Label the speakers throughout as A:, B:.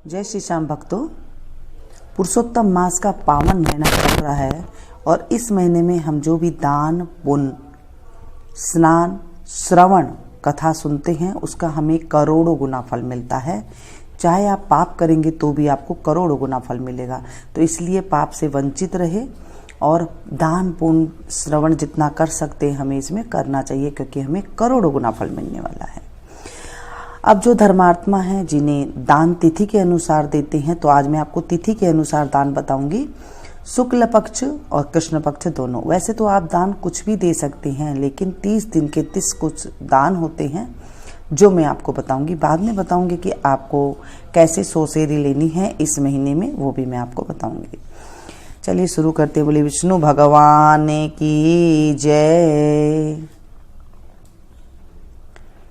A: जय श्री श्याम भक्तों, पुरुषोत्तम मास का पावन महीना चल रहा है और इस महीने में हम जो भी दान पुण्य स्नान श्रवण कथा सुनते हैं उसका हमें करोड़ों गुना फल मिलता है। चाहे आप पाप करेंगे तो भी आपको करोड़ों गुना फल मिलेगा। तो इसलिए पाप से वंचित रहे और दान पुण्य श्रवण जितना कर सकते हैं हमें इसमें करना चाहिए, क्योंकि हमें करोड़ों गुना फल मिलने वाला है। अब जो धर्मात्मा हैं जिन्हें दान तिथि के अनुसार देते हैं, तो आज मैं आपको तिथि के अनुसार दान बताऊंगी, शुक्ल पक्ष और कृष्ण पक्ष दोनों। वैसे तो आप दान कुछ भी दे सकते हैं, लेकिन 30 दिन के 30 कुछ दान होते हैं जो मैं आपको बताऊंगी। बाद में बताऊंगी कि आपको कैसे सोसेरी लेनी है इस महीने में, वो भी मैं आपको बताऊंगी। चलिए शुरू करते हैं। बोले विष्णु भगवान की जय।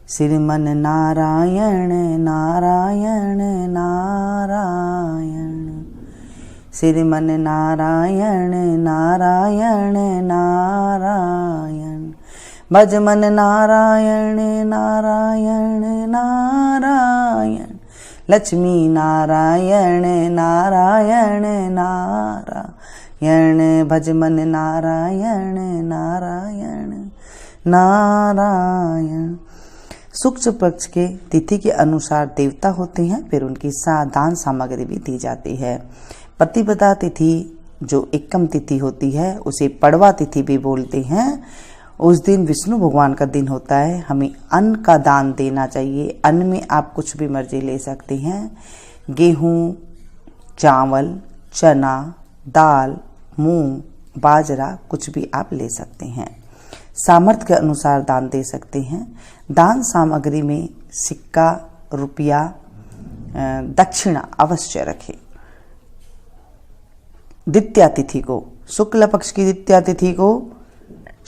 A: श्रीमन नारायण नारायण नारायण, श्रीमन नारायण नारायण नारायण, भजमन नारायण नारायण नारायण, लक्ष्मी नारायण नारायण नारायण, भजमन नारायण नारायण नारायण। शुक्ल पक्ष के तिथि के अनुसार देवता होते हैं, फिर उनकी दान सामग्री भी दी जाती है। प्रतिपदा तिथि जो एकम तिथि होती है उसे पड़वा तिथि भी बोलते हैं। उस दिन विष्णु भगवान का दिन होता है। हमें अन्न का दान देना चाहिए। अन्न में आप कुछ भी मर्जी ले सकते हैं, गेहूं, चावल, चना, दाल, मूंग, बाजरा, कुछ भी आप ले सकते हैं। सामर्थ्य के अनुसार दान दे सकते हैं। दान सामग्री में सिक्का, रुपया, दक्षिणा अवश्य रखें। द्वितीया तिथि को, शुक्ल पक्ष की द्वितीया तिथि को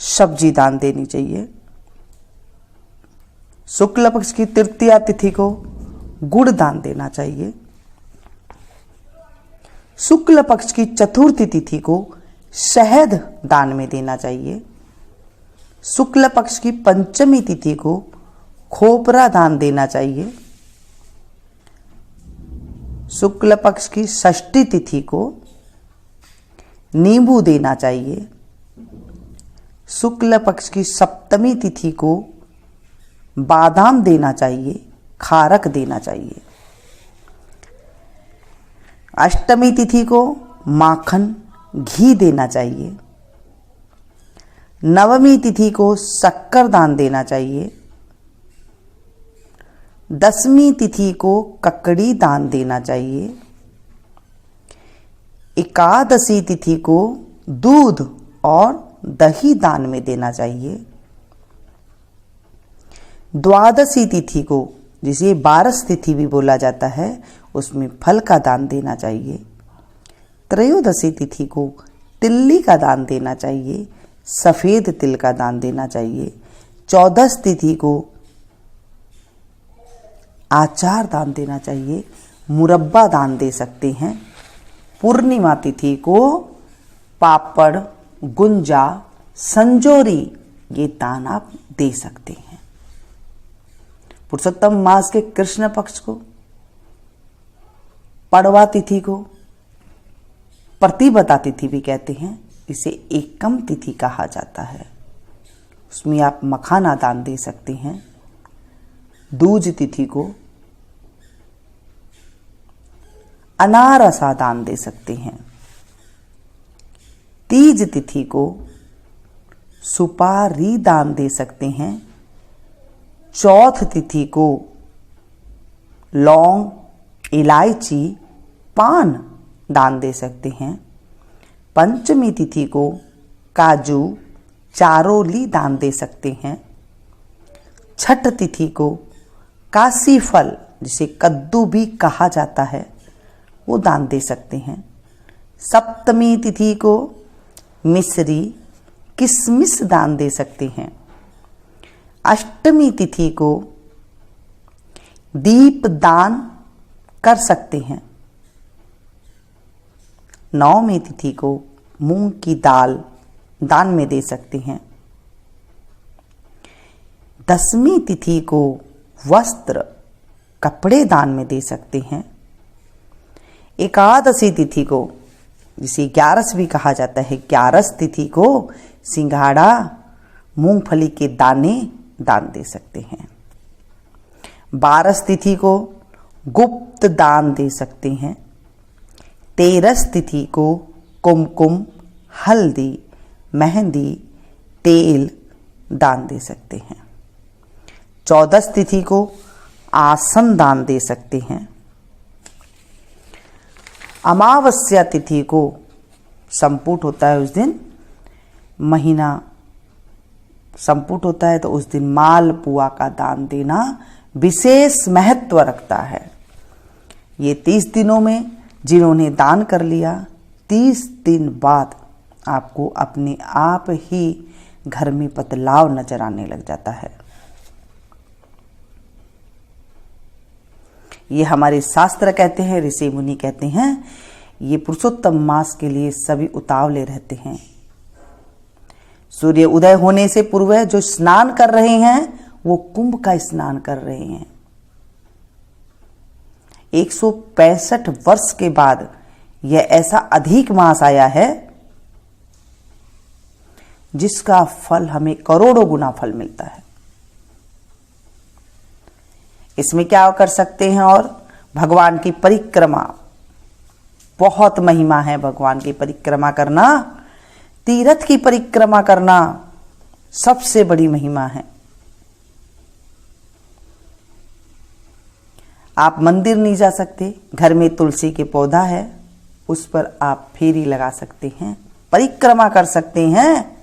A: सब्जी दान देनी चाहिए। शुक्ल पक्ष की तृतीया तिथि को गुड़ दान देना चाहिए। शुक्ल पक्ष की चतुर्थी तिथि को शहद दान में देना चाहिए। शुक्ल पक्ष की पंचमी तिथि को खोपरा दान देना चाहिए। शुक्ल पक्ष की षष्ठी तिथि को नींबू देना चाहिए। शुक्ल पक्ष की सप्तमी तिथि को बादाम देना चाहिए, खारक देना चाहिए। अष्टमी तिथि को माखन घी देना चाहिए। नवमी तिथि को शक्कर दान देना चाहिए। दसवीं तिथि को ककड़ी दान देना चाहिए। एकादशी तिथि को दूध और दही दान में देना चाहिए। द्वादशी तिथि को, जिसे बारस तिथि भी बोला जाता है, उसमें फल का दान देना चाहिए। त्रयोदशी तिथि को तिल्ली का दान देना चाहिए, सफेद तिल का दान देना चाहिए। 14 तिथि को आचार दान देना चाहिए, मुरब्बा दान दे सकते हैं। पूर्णिमा तिथि को पापड़, गुंजा, संजोरी, ये दान आप दे सकते हैं। पुरुषोत्तम मास के कृष्ण पक्ष को, पड़वा तिथि को प्रतिपदा तिथि भी कहते हैं, इसे एकम तिथि कहा जाता है। उसमें आप मखाना दान दे सकते हैं। दूज तिथि को अनारसा दान दे सकते हैं। तीज तिथि को सुपारी दान दे सकते हैं। चौथ तिथि को लौंग, इलायची, पान दान दे सकते हैं। पंचमी तिथि को काजू, चारोली दान दे सकते हैं। छठ तिथि को काशी फल, जिसे कद्दू भी कहा जाता है, वो दान दे सकते हैं। सप्तमी तिथि को मिश्री, किशमिश दान दे सकते हैं। अष्टमी तिथि को दीप दान कर सकते हैं। नवमी तिथि को मूंग की दाल दान में दे सकते हैं। दसवीं तिथि को वस्त्र, कपड़े दान में दे सकते हैं। एकादशी तिथि को, जिसे ग्यारस भी कहा जाता है, ग्यारस तिथि को सिंघाड़ा, मूंगफली के दाने दान दे सकते हैं। बारस तिथि को गुप्त दान दे सकते हैं। तेरस तिथि को कुमकुम, हल्दी, मेहंदी, तेल दान दे सकते हैं। 14 तिथि को आसन दान दे सकते हैं। अमावस्या तिथि को संपुट होता है, उस दिन महीना संपुट होता है, तो उस दिन मालपुआ का दान देना विशेष महत्व रखता है। ये 30 दिनों में जिन्होंने दान कर लिया, 30 दिन बाद आपको अपने आप ही घर में बदलाव नजर आने लग जाता है। ये हमारे शास्त्र कहते हैं, ऋषि मुनि कहते हैं, ये पुरुषोत्तम मास के लिए सभी उतावले रहते हैं। सूर्य उदय होने से पूर्व जो स्नान कर रहे हैं वो कुंभ का स्नान कर रहे हैं। 165 वर्ष के बाद यह ऐसा अधिक मास आया है जिसका फल हमें करोड़ों गुना फल मिलता है। इसमें क्या कर सकते हैं? और भगवान की परिक्रमा, बहुत महिमा है भगवान की परिक्रमा करना। तीर्थ की परिक्रमा करना सबसे बड़ी महिमा है। आप मंदिर नहीं जा सकते, घर में तुलसी के पौधा है, उस पर आप फेरी लगा सकते हैं, परिक्रमा कर सकते हैं।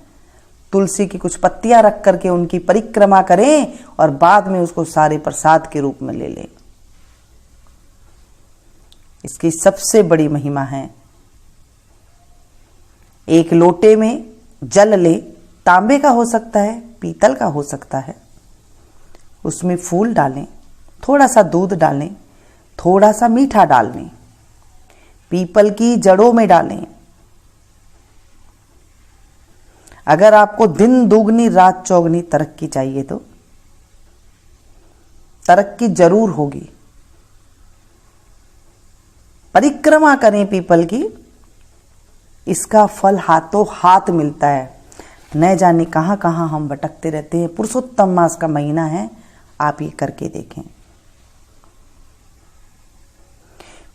A: तुलसी की कुछ पत्तियां रख करके उनकी परिक्रमा करें और बाद में उसको सारे प्रसाद के रूप में ले लें। इसकी सबसे बड़ी महिमा है। एक लोटे में जल ले, तांबे का हो सकता है, पीतल का हो सकता है, उसमें फूल डालें, थोड़ा सा दूध डालें, थोड़ा सा मीठा डालें, पीपल की जड़ों में डालें। अगर आपको दिन दुगनी रात चौगनी तरक्की चाहिए तो तरक्की जरूर होगी। परिक्रमा करें पीपल की, इसका फल हाथों हाथ मिलता है। न जाने कहां कहां हम भटकते रहते हैं। पुरुषोत्तम मास का महीना है, आप ये करके देखें।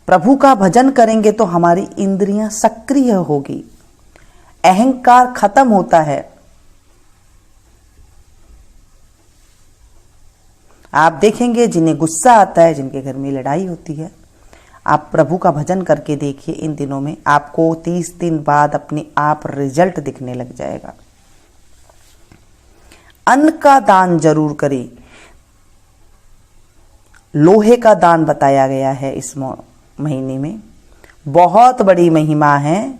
A: प्रभु का भजन करेंगे तो हमारी इंद्रियां सक्रिय होगी, अहंकार खत्म होता है। आप देखेंगे जिन्हें गुस्सा आता है, जिनके घर में लड़ाई होती है, आप प्रभु का भजन करके देखिए इन दिनों में, आपको 30 दिन बाद अपने आप रिजल्ट दिखने लग जाएगा। अन्न का दान जरूर करें। लोहे का दान बताया गया है इस महीने में, बहुत बड़ी महिमा है।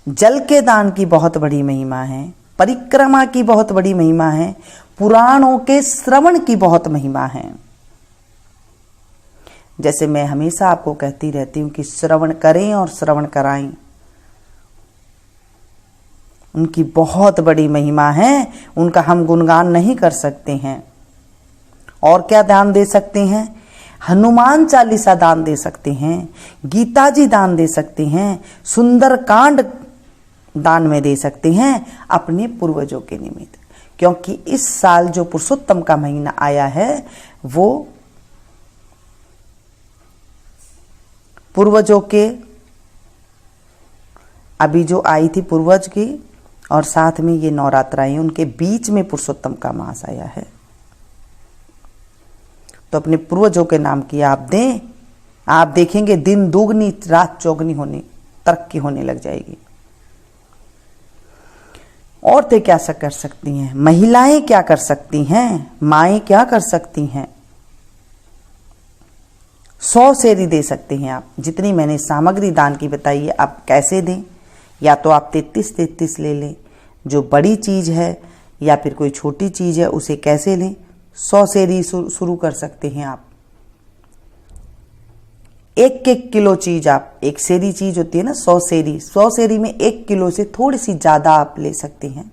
A: जल के दान की बहुत बड़ी महिमा है, परिक्रमा की बहुत बड़ी महिमा है, पुराणों के श्रवण की बहुत महिमा है। जैसे मैं हमेशा आपको कहती रहती हूं कि श्रवण करें और श्रवण कराएं, उनकी बहुत बड़ी महिमा है, उनका हम गुणगान नहीं कर सकते हैं। और क्या दान दे सकते हैं? हनुमान चालीसा दान दे सकते हैं, गीता जी दान दे सकते हैं, सुंदर कांड दान में दे सकते हैं अपने पूर्वजों के निमित्त। क्योंकि इस साल जो पुरुषोत्तम का महीना आया है वो पूर्वजों के, अभी जो आई थी पूर्वज की, और साथ में ये नवरात्राएं, उनके बीच में पुरुषोत्तम का मास आया है। तो अपने पूर्वजों के नाम की आप दें, आप देखेंगे दिन दुगनी रात चौगनी होने, तरक्की होने लग जाएगी। औरतें क्या कर सकती हैं? महिलाएं क्या कर सकती हैं? माएं क्या कर सकती हैं? 100 सेरी दे सकते हैं आप। जितनी मैंने सामग्री दान की बताई है, आप कैसे दें? या तो आप 33 ले लें, जो बड़ी चीज है, या फिर कोई छोटी चीज है उसे कैसे लें। 100 सेरी शुरू कर सकते हैं आप। 1 किलो चीज, आप 1 सेरी चीज होती है ना, 100 सेरी, 100 सेरी में 1 किलो से थोड़ी सी ज्यादा आप ले सकते हैं।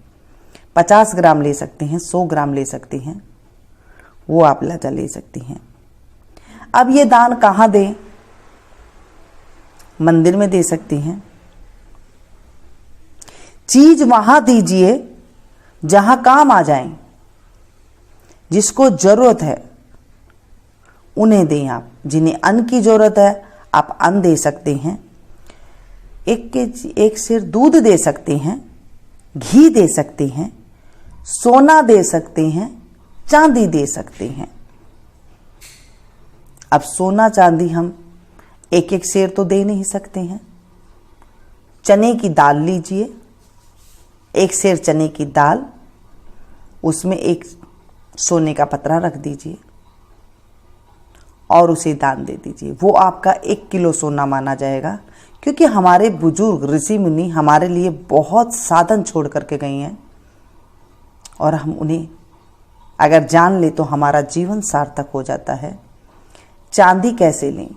A: 50 ग्राम ले सकते हैं, 100 ग्राम ले सकते हैं, वो आप लाजा ले सकती हैं। अब ये दान कहाँ दें? मंदिर में दे सकती हैं। चीज वहां दीजिए जहां काम आ जाए, जिसको जरूरत है उन्हें दें आप। जिन्हें अन्न की जरूरत है आप अन्न दे सकते हैं, एक सेर दूध दे सकते हैं, घी दे सकते हैं, सोना दे सकते हैं, चांदी दे सकते हैं। अब सोना चांदी हम एक एक सेर तो दे नहीं सकते हैं। चने की दाल लीजिए, एक सेर चने की दाल, उसमें एक सोने का पतरा रख दीजिए और उसे दान दे दीजिए। वो आपका 1 किलो सोना माना जाएगा, क्योंकि हमारे बुजुर्ग ऋषि मुनि हमारे लिए बहुत साधन छोड़ करके गए हैं और हम उन्हें अगर जान ले तो हमारा जीवन सार्थक हो जाता है। चांदी कैसे लें?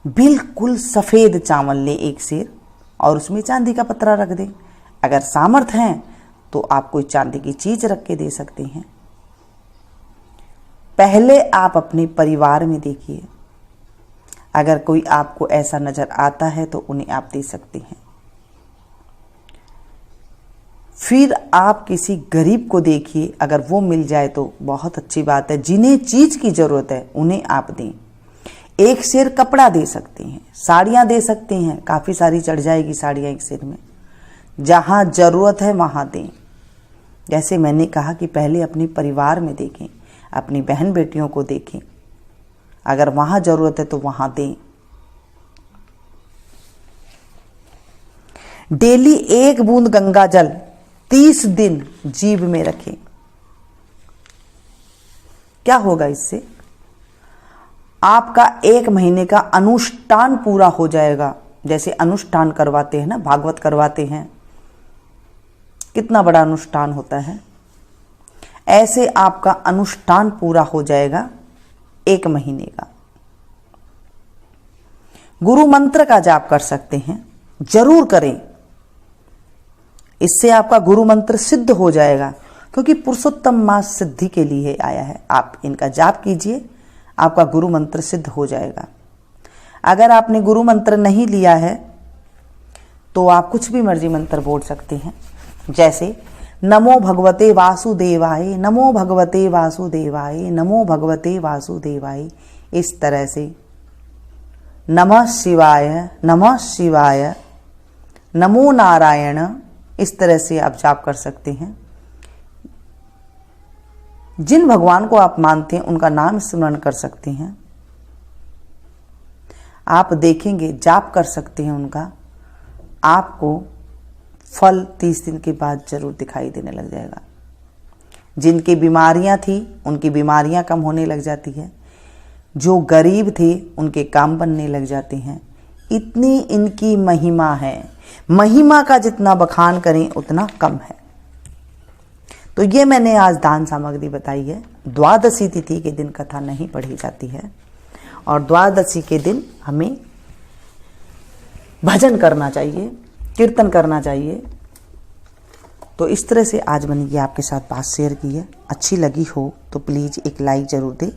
A: बिल्कुल सफ़ेद चावल लें 1 सेर और उसमें चांदी का पतरा रख दें। अगर सामर्थ्य है तो आप कोई चांदी की चीज रख के दे सकते हैं। पहले आप अपने परिवार में देखिए, अगर कोई आपको ऐसा नजर आता है तो उन्हें आप दे सकते हैं। फिर आप किसी गरीब को देखिए, अगर वो मिल जाए तो बहुत अच्छी बात है। जिन्हें चीज की जरूरत है उन्हें आप दें। 1 सेर कपड़ा दे सकते हैं, साड़ियां दे सकते हैं, काफी सारी चढ़ जाएगी साड़ियां 1 सेर में। जहां जरूरत है वहां दें। जैसे मैंने कहा कि पहले अपने परिवार में देखें, अपनी बहन बेटियों को देखें, अगर वहां जरूरत है तो वहां दें। डेली 1 बूंद गंगा जल 30 दिन जीभ में रखें। क्या होगा इससे? आपका 1 महीने का अनुष्ठान पूरा हो जाएगा। जैसे अनुष्ठान करवाते हैं ना, भागवत करवाते हैं, कितना बड़ा अनुष्ठान होता है, ऐसे आपका अनुष्ठान पूरा हो जाएगा 1 महीने का। गुरु मंत्र का जाप कर सकते हैं, जरूर करें। इससे आपका गुरु मंत्र सिद्ध हो जाएगा, क्योंकि पुरुषोत्तम मास सिद्धि के लिए आया है। आप इनका जाप कीजिए, आपका गुरु मंत्र सिद्ध हो जाएगा। अगर आपने गुरु मंत्र नहीं लिया है तो आप कुछ भी मर्जी मंत्र बोल सकते हैं। जैसे नमो भगवते वासुदेवाय, नमो भगवते वासुदेवाय, नमो भगवते वासुदेवाय। इस तरह से नमः शिवाय, नमः शिवाय, नमो नारायण, इस तरह से आप जाप कर सकते हैं। जिन भगवान को आप मानते हैं उनका नाम स्मरण कर सकते हैं। आप देखेंगे जाप कर सकते हैं उनका, आपको फल 30 दिन के बाद जरूर दिखाई देने लग जाएगा। जिनकी बीमारियां थी उनकी बीमारियां कम होने लग जाती है। जो गरीब थे उनके काम बनने लग जाते हैं। इतनी इनकी महिमा है। महिमा का जितना बखान करें उतना कम है। तो ये मैंने आज दान सामग्री बताई है। द्वादशी तिथि के दिन कथा नहीं पढ़ी जाती है और द्वादशी के दिन हमें भजन करना चाहिए, कीर्तन करना चाहिए। तो इस तरह से आज मैंने ये आपके साथ बात शेयर की है। अच्छी लगी हो तो प्लीज़ एक लाइक ज़रूर दें।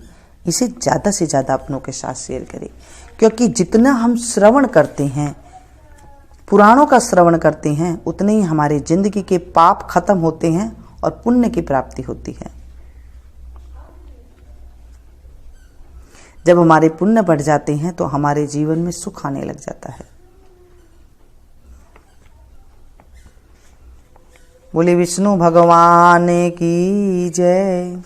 A: इसे ज़्यादा से ज़्यादा अपनों के साथ शेयर करें, क्योंकि जितना हम श्रवण करते हैं, पुराणों का श्रवण करते हैं, उतने ही हमारे जिंदगी के पाप खत्म होते हैं और पुण्य की प्राप्ति होती है। जब हमारे पुण्य बढ़ जाते हैं तो हमारे जीवन में सुख आने लग जाता है। बोले विष्णु भगवान की जय।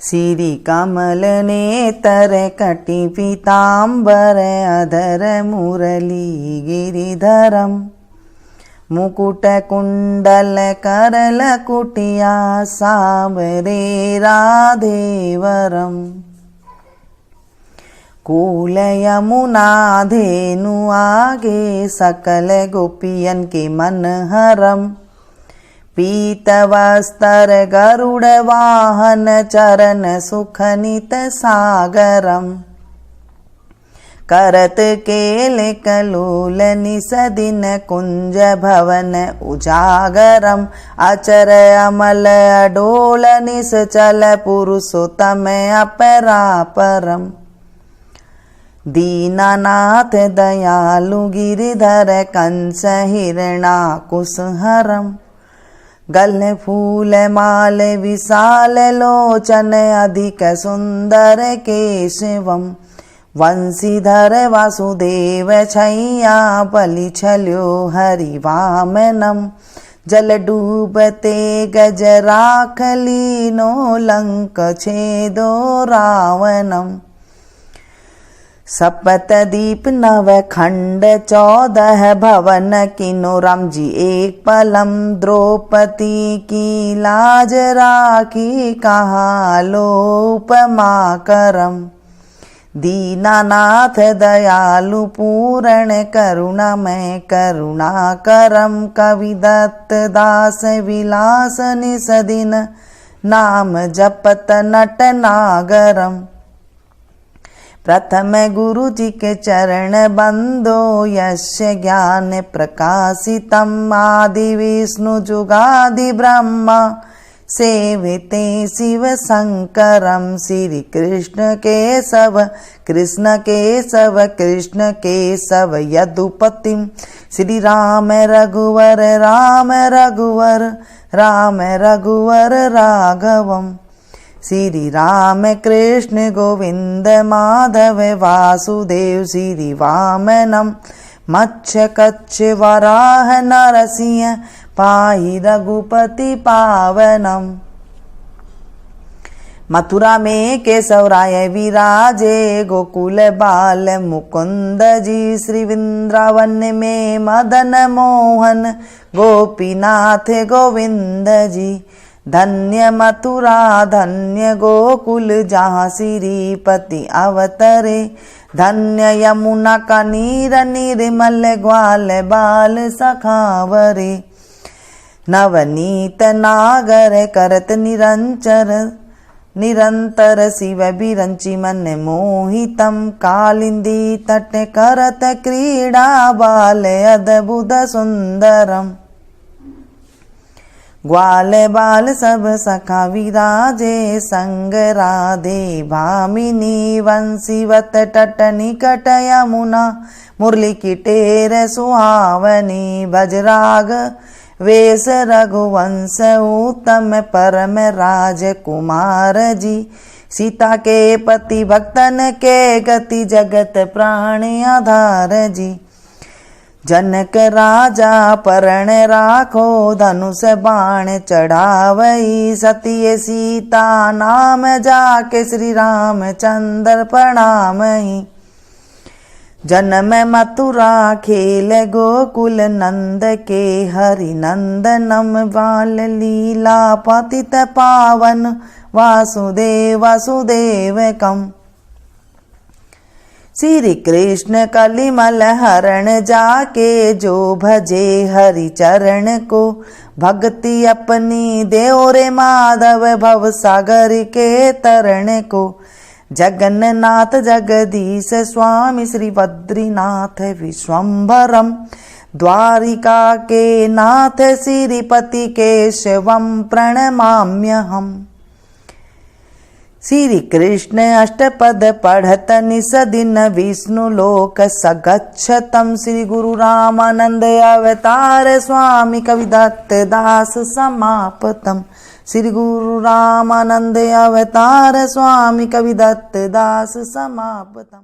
A: श्री कमल नेतर कटि पीतांबर अधर मुरली गिरिधरम मुकुट कुंडल करल कुटिया सांबरे राधेवरम कूल यमुना धेनु आगे सकल गोपियन के मन हरम पीत वस्तर गरुड़ वाहन चरण सुखनित सागरम करत केले कलोल निसदिन कुंज भवन उजागरम अचर अमल अडोल निश्चल पुरुषोत्तम अपरापरम। दीनानाथ दयालु गिरिधर कंस हिरणाकुशहरम। गल फूल माल विशाल लोचन अधिक सुंदर केशवम। वंशीधर वासुदेव छैया बलि छल्यो हरिवामनम। जल डूबते गज राख लीनो लंक छेदो रावणम। सपत दीप नव खंड 14 भवन किनो राम जी एक पलम। द्रौपदी की लाज राखी कहा लोपमा करम। दीनानाथ दयालु पूर्ण करुणामय करुणा करम। कवि दत्त दास विलास निसदिन नाम जपत नट नागरम। प्रथम गुरु जी के चरण बंदो यस्य ज्ञान प्रकाशितम। आदि विष्णु जुगादि ब्रह्मा सेविते शिव शंकरम। श्री कृष्ण केशव कृष्ण केशव कृष्ण केशव यदुपतिम। श्री राम रघुवर राम रघुवर राम रघुवर राघवम। श्री राम कृष्ण गोविंद माधव वासुदेव श्री वामनम। मत्स्य कच्छ वराह नरसिंह पाहि रघुपति पावनम। मथुरा में केशव राय विराजे गोकुल बाल मुकुंद जी। श्री वृंदावन में मदन मोहन गोपीनाथ गोविंद जी। धन्य मथुरा धन्य गोकुल जहाँ श्रीपति अवतरे। धन्य यमुना का नीर निर्मल ग्वाल बाल सखावरे। नवनीत नागर करत निरंतर शिव बिरंची मन मोहितम। कालिंदी तट करत क्रीड़ा बाल अद्भुत सुंदरम। ग्वाल बाल सब सखा विराजे संग राधे भामिनी। वंशीवत तट निकट यमुना मुरली की टेर सुहावनी। बजराग वेश रघुवंश उत्तम परम राजकुमार जी। सीता के पति भक्तन के गति जगत प्राण आधार जी। जनक राजा परण राखो धनुष बाण चढ़ावई। सती सीता नाम जाके श्री रामचंद्र प्रणामई। जन्म मथुरा खेल गोकुल नंद के हरि नंदनम। बाल लीला पतित पावन वासुदेव वासुदेव कम। श्री कृष्ण कलिमल हरण जाके जो भजे हरि चरण को। भक्ति अपनी देव रे माधव भव सागर के तरण को। जगन्नाथ जगदीश स्वामी श्री बद्रीनाथ विश्वम्भरम। द्वारिका के नाथ श्रीपति केशवम प्रणमाम्यहम्। श्री कृष्ण अष्टपद पढ़त निसदिन विष्णु लोक सगच्छतम। श्री गुरु रामानंद अवतार स्वामी कविदत्त दास समापतम। श्री गुरु रामानंद अवतार स्वामी कविदत्त दास समापतम।